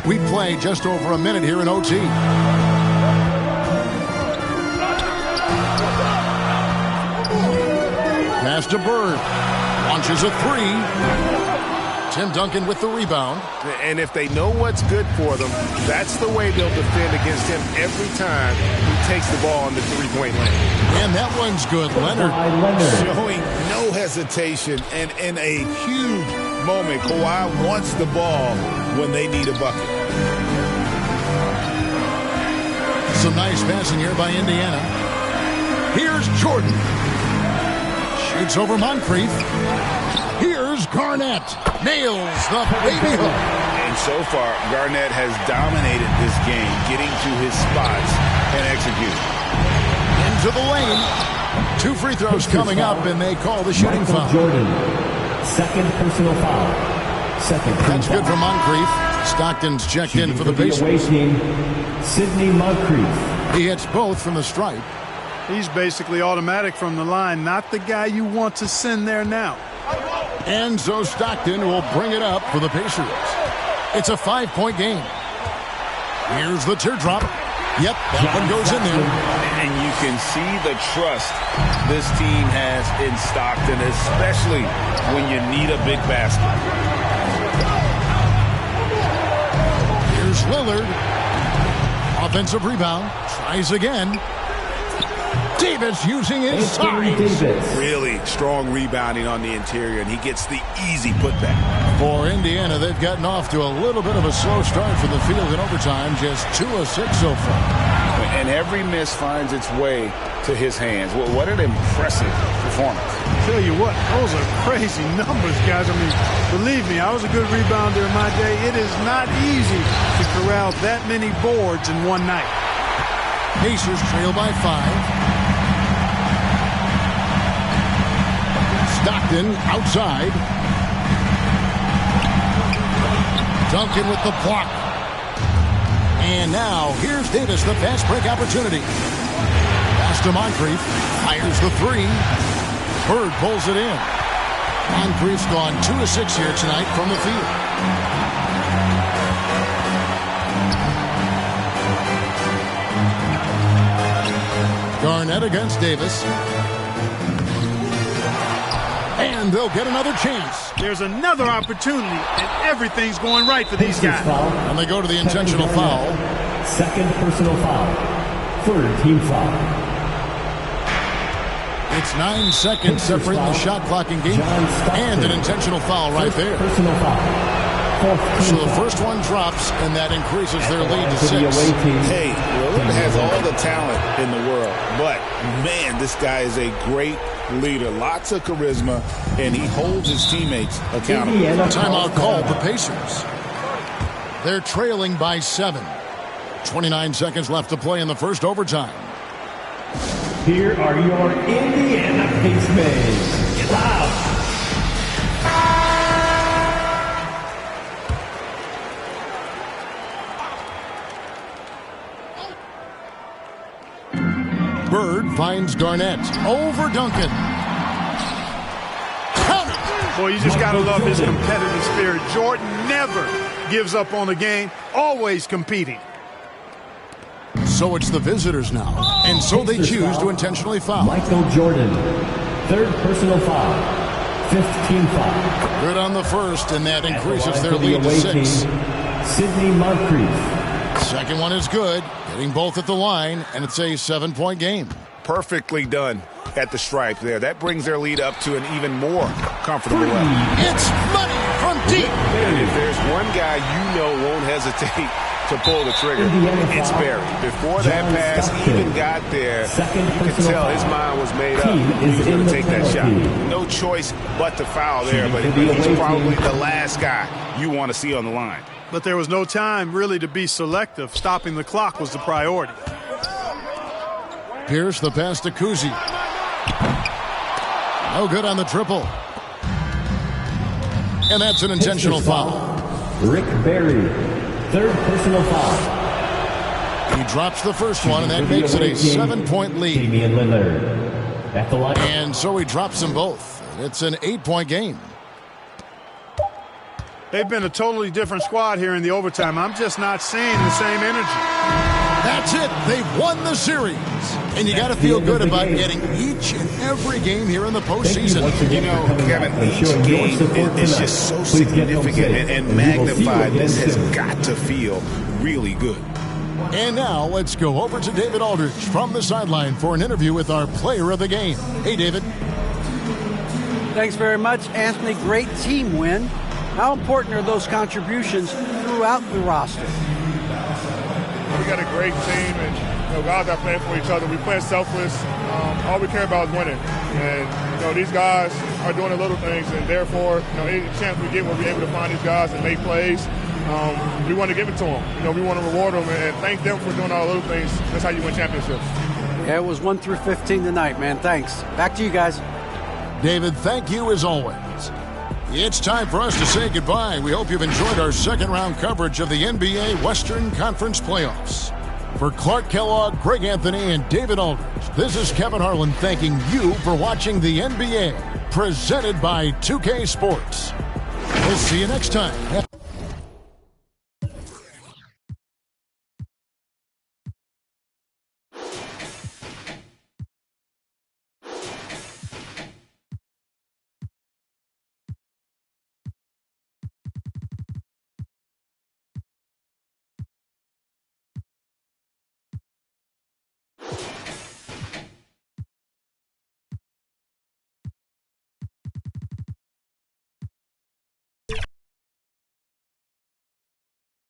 [SPEAKER 3] We play just over a minute here in OT. Pass to Bird. Launches a 3. Tim Duncan with the rebound.
[SPEAKER 6] And if they know what's good for them, that's the way they'll defend against him every time he takes the ball in the three-point lane.
[SPEAKER 3] And that one's good. Leonard.
[SPEAKER 4] Showing no hesitation and in a huge moment. Kawhi wants the ball when they need a bucket.
[SPEAKER 3] Some nice passing here by Indiana. Here's Jordan. Shoots over Moncrief. Here's Garnett. Nails the baby hook.
[SPEAKER 4] And so far, Garnett has dominated this game, getting to his spots and executing.
[SPEAKER 3] Into the lane. 2 free throws coming up, and they call the shooting foul.
[SPEAKER 8] Jordan. Second personal foul.
[SPEAKER 3] That's good for Moncrief. Stockton's checked in for the Pacers.
[SPEAKER 8] Sidney Moncrief.
[SPEAKER 3] He hits both from the stripe.
[SPEAKER 5] He's basically automatic from the line, not the guy you want to send there now.
[SPEAKER 3] And so Stockton will bring it up for the Pacers. It's a 5-point game. Here's the teardrop. Yep, that one goes in there.
[SPEAKER 4] And you can see the trust this team has in Stockton, especially when you need a big basket.
[SPEAKER 3] Here's Lillard. Offensive rebound. Tries again. Davis using his size.
[SPEAKER 4] Really strong rebounding on the interior, and he gets the easy putback.
[SPEAKER 3] For Indiana, they've gotten off to a little bit of a slow start for the field in overtime. Just 2 of 6 so far.
[SPEAKER 4] And every miss finds its way to his hands. Well, what an impressive performance.
[SPEAKER 5] Tell you what, those are crazy numbers, guys. I mean, believe me, I was a good rebounder in my day. It is not easy to corral that many boards in one night.
[SPEAKER 3] Pacers trail by 5. Stockton outside. Duncan with the block. And now, here's Davis, the fast break opportunity. Pass to Moncrief. Fires the three. Bird pulls it in. Moncrief's gone 2 of 6 here tonight from the field. Garnett against Davis. And they'll get another chance.
[SPEAKER 5] There's another opportunity, and everything's going right for these guys.
[SPEAKER 3] And they go to the intentional foul.
[SPEAKER 8] Second personal foul. Third team foul.
[SPEAKER 3] It's 9 seconds separating the shot clock in game. And an intentional foul right there.
[SPEAKER 8] Personal foul.
[SPEAKER 3] So the first one drops, and that increases their lead to 6.
[SPEAKER 4] Hey, Lillard has all the talent in the world, but, man, this guy is a great leader. Lots of charisma, and he holds his teammates accountable.
[SPEAKER 3] Timeout called the Pacers. They're trailing by 7. 29 seconds left to play in the first overtime.
[SPEAKER 8] Here are your Indiana Pacers. Get loud.
[SPEAKER 3] Bird finds Garnett over Duncan.
[SPEAKER 5] Boy, you just got to love his competitive spirit. Jordan never gives up on a game, always competing.
[SPEAKER 3] So it's the visitors now, and so they choose to intentionally foul.
[SPEAKER 8] Michael Jordan, third personal foul, 15 foul.
[SPEAKER 3] Good on the first, and that increases their lead to 6.
[SPEAKER 8] Sidney Moncrief.
[SPEAKER 3] Second one is good, getting both at the line, and it's a 7-point game.
[SPEAKER 4] Perfectly done at the stripe there. That brings their lead up to an even more comfortable level.
[SPEAKER 3] It's money from deep.
[SPEAKER 6] And if there's one guy you know won't hesitate to pull the trigger, it's Barry. Before that pass even got there, you could tell his mind was made up. He was going to take that shot. No choice but to foul there, but he's probably the last guy you want to see on the line.
[SPEAKER 5] But there was no time really to be selective. Stopping the clock was the priority.
[SPEAKER 3] Pierce the pass to Kuzi. No good on the triple. And that's an intentional foul.
[SPEAKER 8] Rick Barry, third personal foul.
[SPEAKER 3] He drops the first one, and that makes it a 7-point lead.
[SPEAKER 8] Damian Lillard at the line.
[SPEAKER 3] And so he drops them both. It's an 8-point game.
[SPEAKER 5] They've been a totally different squad here in the overtime. I'm just not seeing the same energy.
[SPEAKER 3] That's it. They've won the series. And you got to feel good about getting each and every game here in the postseason.
[SPEAKER 4] You know, Kevin, each game is just so significant and magnified. This has got to feel really good.
[SPEAKER 3] And now let's go over to David Aldridge from the sideline for an interview with our player of the game. Hey, David.
[SPEAKER 7] Thanks very much, Anthony. Great team win. How important are those contributions throughout the roster?
[SPEAKER 13] We got a great team, and guys are playing for each other. We play selfless. All we care about is winning. And these guys are doing the little things, and therefore, any chance we get, we'll be able to find these guys and make plays. We want to give it to them. We want to reward them and thank them for doing all the little things. That's how you win championships.
[SPEAKER 7] Yeah, it was 1 through 15 tonight, man. Thanks. Back to you guys.
[SPEAKER 3] David, thank you as always. It's time for us to say goodbye. We hope you've enjoyed our second-round coverage of the NBA Western Conference Playoffs. For Clark Kellogg, Greg Anthony, and David Aldridge, this is Kevin Harlan thanking you for watching the NBA, presented by 2K Sports. We'll see you next time.